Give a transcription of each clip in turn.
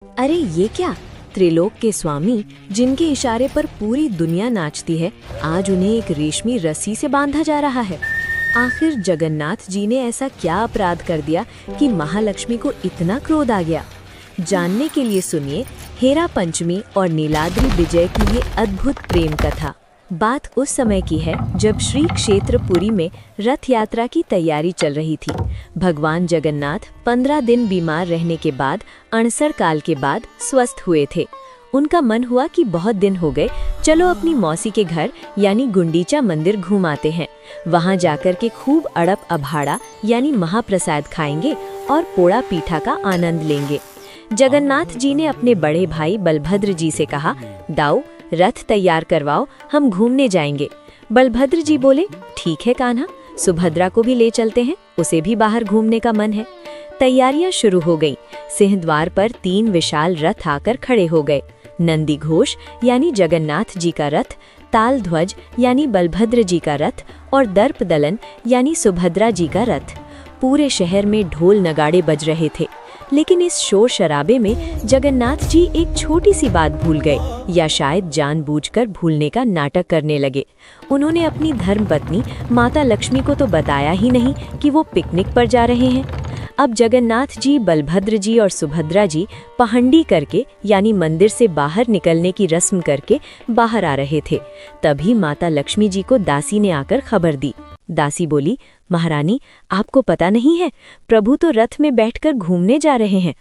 अरे ये क्या, त्रिलोक के स्वामी जिनके इशारे पर पूरी दुनिया नाचती है, आज उन्हें एक रेशमी रस्सी से बांधा जा रहा है। आखिर जगन्नाथ जी ने ऐसा क्या अपराध कर दिया कि महालक्ष्मी को इतना क्रोध आ गया? जानने के लिए सुनिए हेरा पंचमी और नीलाद्रि विजय की ये अद्भुत प्रेम कथा। बात उस समय की है जब श्री क्षेत्र पुरी में रथ यात्रा की तैयारी चल रही थी। भगवान जगन्नाथ 15 दिन बीमार रहने के बाद 68 काल के बाद स्वस्थ हुए थे। उनका मन हुआ कि बहुत दिन हो गए, चलो अपनी मौसी के घर यानी गुंडीचा मंदिर घूम आते हैं। वहां जाकर के खूब अड़प अभाड़ा यानी महाप्रसाद खाएंगे और पोड़ा पीठा का आनंद लेंगे। जगन्नाथ जी ने अपने बड़े भाई बलभद्र जी से कहा, दाऊ रथ तैयार करवाओ, हम घूमने जाएंगे। बलभद्र जी बोले, ठीक है कान्हा, सुभद्रा को भी ले चलते हैं, उसे भी बाहर घूमने का मन है। तैयारियां शुरू हो गईं। सिंहद्वार पर 3 विशाल रथ आकर खड़े हो गए। नंदी घोष यानी जगन्नाथ जी का रथ, ताल ध्वज यानी बलभद्र जी का रथ और दर्प दलन यानी सुभद्रा जी का रथ। पूरे शहर में ढोल नगाड़े बज रहे थे, लेकिन इस शोर शराबे में जगन्नाथ जी एक छोटी सी बात भूल गए, या शायद जानबूझकर भूलने का नाटक करने लगे। उन्होंने अपनी धर्मपत्नी माता लक्ष्मी को तो बताया ही नहीं कि वो पिकनिक पर जा रहे हैं। अब जगन्नाथ जी, बलभद्र जी और सुभद्रा जी पहंडी करके यानी मंदिर से बाहर निकलने की रस्म करके बाहर आ रहे थे। तभी माता लक्ष्मी जी को दासी ने आकर खबर दी। दासी बोली, महारानी आपको पता नहीं है, प्रभु तो रथ में बैठकर घूमने जा रहे हैं।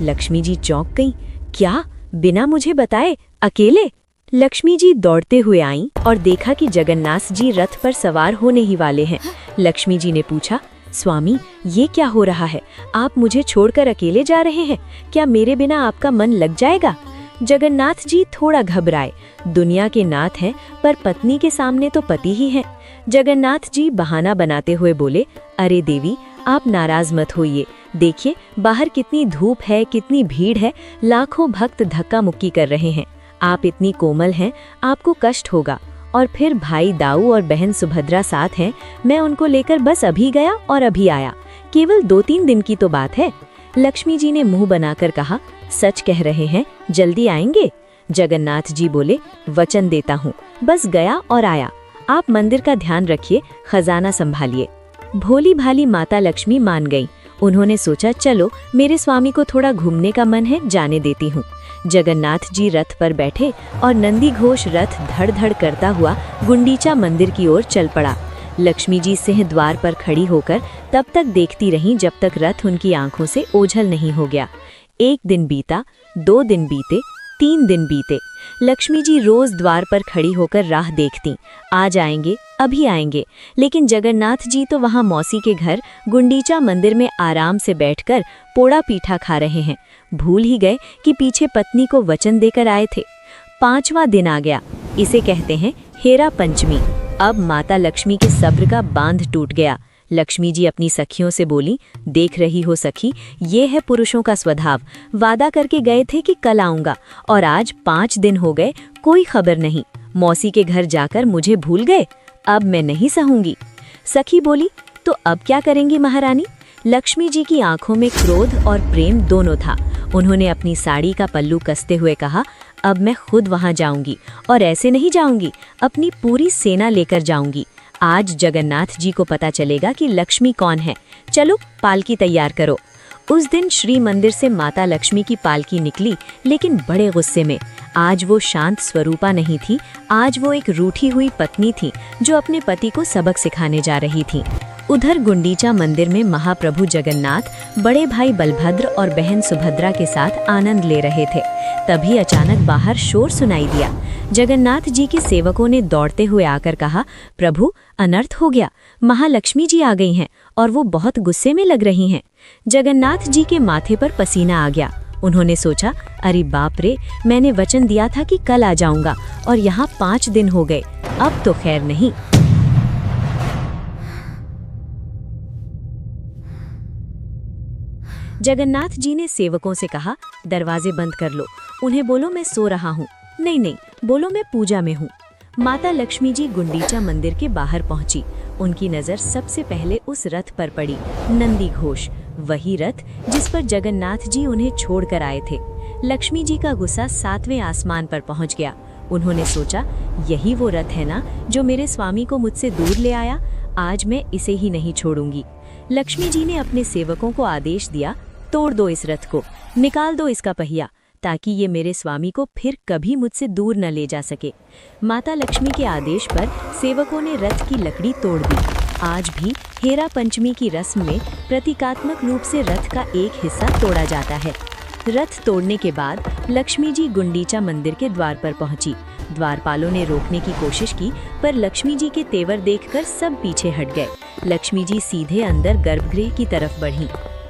लक्ष्मी जी चौंक गईं। क्या, बिना मुझे बताए अकेले? लक्ष्मी जी दौड़ते हुए आईं और देखा कि जगन्नाथ जी रथ पर सवार होने ही वाले हैं। लक्ष्मी जी ने पूछा, स्वामी ये क्या हो रहा है? आप मुझे छोड़कर अकेले जा रहे हैं, क्या मेरे बिना आपका मन लग जाएगा? जगन्नाथ जी थोड़ा घबराए। दुनिया के नाथ हैं, पर पत्नी के सामने तो पति ही हैं। जगन्नाथ जी बहाना बनाते हुए बोले, अरे देवी आप नाराज मत होइए, देखिए बाहर कितनी धूप है, कितनी भीड़ है, लाखों भक्त धक्का मुक्की कर रहे हैं। आप इतनी कोमल हैं, आपको कष्ट होगा। और फिर भाई दाऊ और बहन सुभद्रा साथ हैं, मैं उनको लेकर बस अभी गया और अभी आया, केवल 2-3 दिन की तो बात है। लक्ष्मी जी ने मुंह बनाकर कहा, सच कह रहे हैं, जल्दी आएंगे? जगन्नाथ जी बोले, वचन देता हूँ, बस गया और आया। आप मंदिर का ध्यान रखिए, खजाना संभालिए। भोली भाली माता लक्ष्मी मान गई। उन्होंने सोचा, चलो मेरे स्वामी को थोड़ा घूमने का मन है, जाने देती हूँ। जगन्नाथ जी रथ पर बैठे और नंदी घोष रथ धड़ धड़ करता हुआ गुंडीचा मंदिर की ओर चल पड़ा। लक्ष्मी जी सिंहद्वार पर खड़ी होकर तब तक देखती रहीं जब तक रथ उनकी आंखों से ओझल नहीं हो गया। 1 दिन बीता, 2 दिन बीते, 3 दिन बीते। लक्ष्मी जी रोज द्वार पर खड़ी होकर राह देखती, आ जाएंगे, अभी आएंगे। लेकिन जगन्नाथ जी तो वहां मौसी के घर गुंडीचा मंदिर में आराम से बैठकर पोड़ा पीठा खा रहे हैं। भूल ही गए कि पीछे पत्नी को वचन देकर आए थे। 5वां दिन आ गया, इसे कहते हैं हेरा पंचमी। अब माता लक्ष्मी के सब्र का बांध टूट गया। लक्ष्मी जी अपनी सखियों से बोली, देख रही हो सखी, ये है पुरुषों का स्वभाव। वादा करके गए थे कि कल आऊंगा, और आज 5 दिन हो गए, कोई खबर नहीं। मौसी के घर जाकर मुझे भूल गए, अब मैं नहीं सहूंगी। सखी बोली, तो अब क्या करेंगी महारानी? लक्ष्मी जी की आंखों में क्रोध और प्रेम दोनों था। उन्होंने अपनी साड़ी का पल्लू कसते हुए कहा, अब मैं खुद वहां जाऊंगी, और ऐसे नहीं जाऊंगी, अपनी पूरी सेना लेकर जाऊंगी। आज जगन्नाथ जी को पता चलेगा कि लक्ष्मी कौन है। चलो पालकी तैयार करो। उस दिन श्री मंदिर से माता लक्ष्मी की पालकी निकली, लेकिन बड़े गुस्से में। आज वो शांत स्वरूपा नहीं थी, आज वो एक रूठी हुई पत्नी थी जो अपने पति को सबक सिखाने जा रही थी। उधर गुंडीचा मंदिर में महाप्रभु जगन्नाथ बड़े भाई बलभद्र और बहन सुभद्रा के साथ आनंद ले रहे थे। तभी अचानक बाहर शोर सुनाई दिया। जगन्नाथ जी के सेवकों ने दौड़ते हुए आकर कहा, प्रभु अनर्थ हो गया, महालक्ष्मी जी आ गई हैं और वो बहुत गुस्से में लग रही हैं। जगन्नाथ जी के माथे पर पसीना आ गया। उन्होंने सोचा, अरे बाप रे, मैंने वचन दिया था कि कल आ जाऊंगा, और यहाँ 5 दिन हो गए, अब तो खैर नहीं। जगन्नाथ जी ने सेवकों से कहा, दरवाजे बंद कर लो, उन्हें बोलो मैं सो रहा हूँ। नहीं, बोलो मैं पूजा में हूँ। माता लक्ष्मी जी गुंडीचा मंदिर के बाहर पहुंची। उनकी नजर सबसे पहले उस रथ पर पड़ी, नंदी घोष, वही रथ जिस पर जगन्नाथ जी उन्हें छोड़कर आए थे। लक्ष्मी जी का गुस्सा 7वें आसमान पर पहुंच गया। उन्होंने सोचा, यही वो रथ है ना जो मेरे स्वामी को मुझसे दूर ले आया, आज मैं इसे ही नहीं छोड़ूंगी। लक्ष्मी जी ने अपने सेवकों को आदेश दिया, तोड़ दो इस रथ को, निकाल दो इसका पहिया, ताकि ये मेरे स्वामी को फिर कभी मुझसे दूर न ले जा सके। माता लक्ष्मी के आदेश पर सेवकों ने रथ की लकड़ी तोड़ दी। आज भी हेरा पंचमी की रस्म में प्रतीकात्मक रूप से रथ का एक हिस्सा तोड़ा जाता है। रथ तोड़ने के बाद लक्ष्मी जी गुंडीचा मंदिर के द्वार पर पहुंची। द्वारपालों ने रोकने की कोशिश की, पर लक्ष्मी जी के तेवर देखकर सब पीछे हट गए। लक्ष्मी जी सीधे अंदर गर्भगृह की तरफ बढ़ी।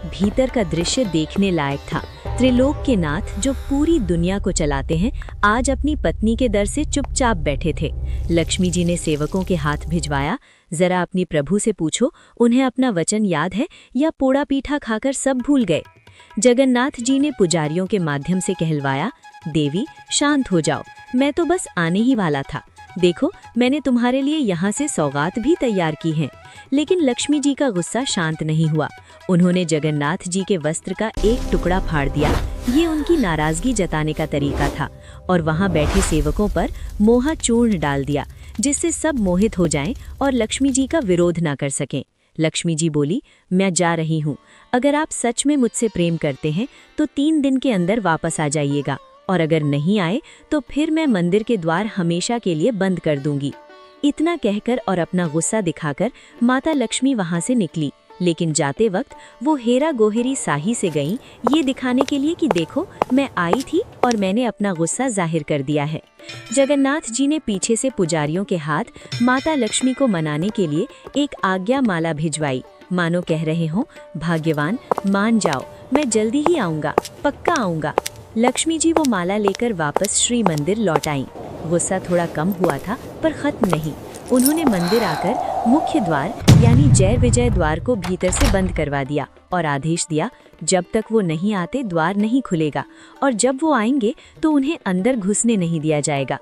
भीतर का दृश्य देखने लायक था। त्रिलोक के नाथ जो पूरी दुनिया को चलाते हैं, आज अपनी पत्नी के दर से चुपचाप बैठे थे। लक्ष्मी जी ने सेवकों के हाथ भिजवाया, जरा अपनी प्रभु से पूछो, उन्हें अपना वचन याद है या पोड़ा पीठा खाकर सब भूल गए। जगन्नाथ जी ने पुजारियों के माध्यम से कहलवाया, देवी शांत हो जाओ, मैं तो बस आने ही वाला था। देखो, मैंने तुम्हारे लिए यहाँ से सौगात भी तैयार की हैं। लेकिन लक्ष्मी जी का गुस्सा शांत नहीं हुआ। उन्होंने जगन्नाथ जी के वस्त्र का एक टुकड़ा फाड़ दिया। ये उनकी नाराजगी जताने का तरीका था, और वहाँ बैठे सेवकों पर मोहा चूर्ण डाल दिया, जिससे सब मोहित हो जाएं और लक्ष्मी जी का विरोध ना कर सकें। लक्ष्मी जी बोली, मैं जा रही हूँ। अगर आप सच में मुझसे प्रेम करते हैं तो 3 दिन के अंदर वापस आ जाइएगा, और अगर नहीं आए तो फिर मैं मंदिर के द्वार हमेशा के लिए बंद कर दूंगी। इतना कहकर और अपना गुस्सा दिखाकर माता लक्ष्मी वहां से निकली। लेकिन जाते वक्त वो हेरा गोहेरी साही से गईं, ये दिखाने के लिए कि देखो, मैं आई थी और मैंने अपना गुस्सा जाहिर कर दिया है। जगन्नाथ जी ने पीछे से पुजारियों के हाथ माता लक्ष्मी को मनाने के लिए एक आज्ञा माला भिजवाई, मानो कह रहे हो, भाग्यवान मान जाओ, मैं जल्दी ही आऊँगा, पक्का आऊँगा। लक्ष्मी जी वो माला लेकर वापस श्री मंदिर लौट आईं। गुस्सा थोड़ा कम हुआ था, पर खत्म नहीं। उन्होंने मंदिर आकर मुख्य द्वार यानी जय विजय द्वार को भीतर से बंद करवा दिया और आदेश दिया, जब तक वो नहीं आते द्वार नहीं खुलेगा, और जब वो आएंगे तो उन्हें अंदर घुसने नहीं दिया जाएगा।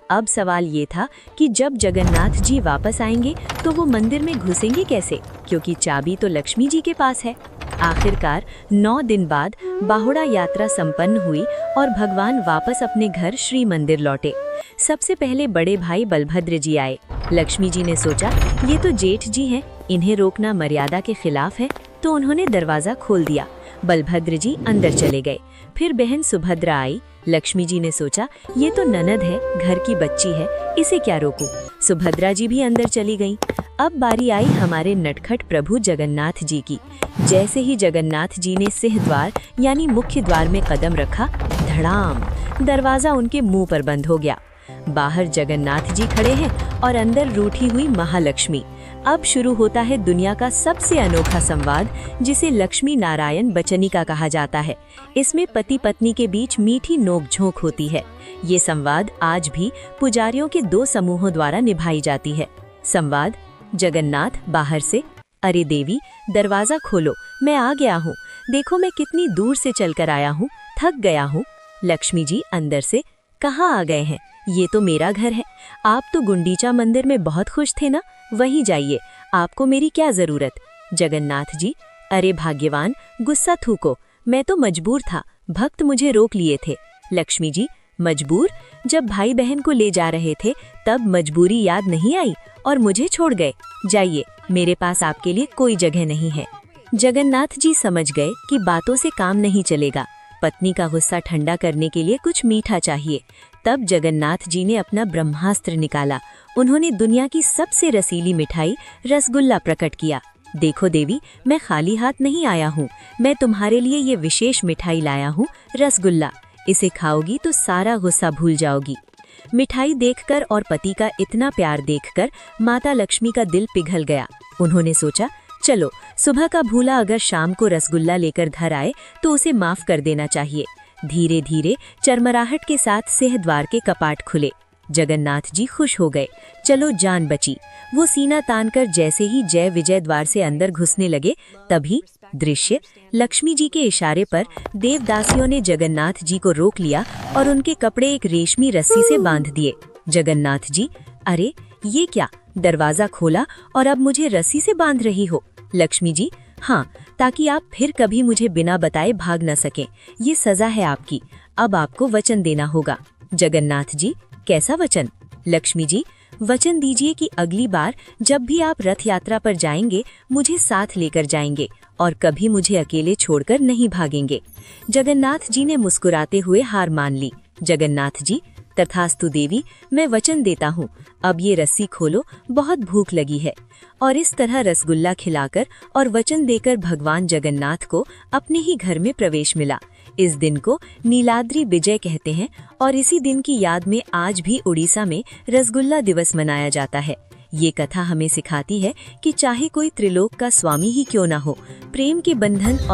अब सवाल ये था कि जब जगन्नाथ जी वापस आएंगे तो वो मंदिर में घुसेंगे कैसे, क्योंकि चाबी तो लक्ष्मी जी के पास है। आखिरकार 9 दिन बाद बाहुड़ा यात्रा संपन्न हुई और भगवान वापस अपने घर श्री मंदिर लौटे। सबसे पहले बड़े भाई बलभद्र जी आए। लक्ष्मी जी ने सोचा, ये तो जेठ जी हैं, इन्हें रोकना मर्यादा के खिलाफ है, तो उन्होंने दरवाजा खोल दिया। बलभद्र जी अंदर चले गए। फिर बहन सुभद्रा आई। लक्ष्मी जी ने सोचा, ये तो ननद है, घर की बच्ची है, इसे क्या रोकूं। सुभद्रा जी भी अंदर चली गईं। अब बारी आई हमारे नटखट प्रभु जगन्नाथ जी की। जैसे ही जगन्नाथ जी ने सिंह द्वार यानी मुख्य द्वार में कदम रखा, धड़ाम, दरवाजा उनके मुंह पर बंद हो गया। बाहर जगन्नाथ जी खड़े हैं और अंदर रूठी हुई महालक्ष्मी। अब शुरू होता है दुनिया का सबसे अनोखा संवाद, जिसे लक्ष्मी नारायण बचनिका कहा जाता है। इसमें पति पत्नी के बीच मीठी नोक-झोंक होती है। ये संवाद आज भी पुजारियों के 2 समूहों द्वारा निभाई जाती है। संवाद: जगन्नाथ बाहर से, अरे देवी दरवाजा खोलो, मैं आ गया हूँ, देखो मैं कितनी दूर से चलकर आया हूँ, थक गया हूँ। लक्ष्मी जी अंदर से, कहाँ आ गए हैं, ये तो मेरा घर है। आप तो गुंडीचा मंदिर में बहुत खुश थे ना, वहीं जाइए, आपको मेरी क्या जरूरत। जगन्नाथ जी, अरे भाग्यवान, गुस्सा थूको, मैं तो मजबूर था, भक्त मुझे रोक लिए थे। लक्ष्मी जी, मजबूर? जब भाई बहन को ले जा रहे थे तब मजबूरी याद नहीं आई और मुझे छोड़ गए। जाइए, मेरे पास आपके लिए कोई जगह नहीं है। जगन्नाथ जी समझ गए कि बातों से काम नहीं चलेगा, पत्नी का गुस्सा ठंडा करने के लिए कुछ मीठा चाहिए। तब जगन्नाथ जी ने अपना ब्रह्मास्त्र निकाला। उन्होंने दुनिया की सबसे रसीली मिठाई रसगुल्ला प्रकट किया। देखो देवी, मैं खाली हाथ नहीं आया हूँ, मैं तुम्हारे लिए ये विशेष मिठाई लाया हूँ, रसगुल्ला। इसे खाओगी तो सारा गुस्सा भूल जाओगी। मिठाई देखकर और पति का इतना प्यार देखकर माता लक्ष्मी का दिल पिघल गया। उन्होंने सोचा, चलो सुबह का भूला अगर शाम को रसगुल्ला लेकर घर आए तो उसे माफ कर देना चाहिए। धीरे धीरे चरमराहट के साथ सिंह द्वार के कपाट खुले। जगन्नाथ जी खुश हो गए, चलो जान बची। वो सीना तानकर जैसे ही जय विजय द्वार से अंदर घुसने लगे, तभी दृश्य लक्ष्मी जी के इशारे पर देवदासियों ने जगन्नाथ जी को रोक लिया और उनके कपड़े एक रेशमी रस्सी से बांध दिए। जगन्नाथ जी, अरे ये क्या, दरवाजा खोला और अब मुझे रस्सी से बांध रही हो। लक्ष्मी जी, हाँ, ताकि आप फिर कभी मुझे बिना बताए भाग न सकें। ये सजा है आपकी। अब आपको वचन देना होगा। जगन्नाथ जी, कैसा वचन? लक्ष्मी जी, वचन दीजिए कि अगली बार जब भी आप रथ यात्रा पर जाएंगे मुझे साथ लेकर जाएंगे और कभी मुझे अकेले छोड़कर नहीं भागेंगे। जगन्नाथ जी ने मुस्कुराते हुए हार मान ली। जगन्नाथ जी, तथास्तु देवी, मैं वचन देता हूँ। अब ये रस्सी खोलो, बहुत भूख लगी है। और इस तरह रसगुल्ला खिलाकर और वचन देकर भगवान जगन्नाथ को अपने ही घर में प्रवेश मिला। इस दिन को नीलाद्रि विजय कहते हैं और इसी दिन की याद में आज भी उड़ीसा में रसगुल्ला दिवस मनाया जाता है। ये कथा हमें सिखाती है कि चाहे कोई त्रिलोक का स्वामी ही क्यों ना हो, प्रेम के बंधन और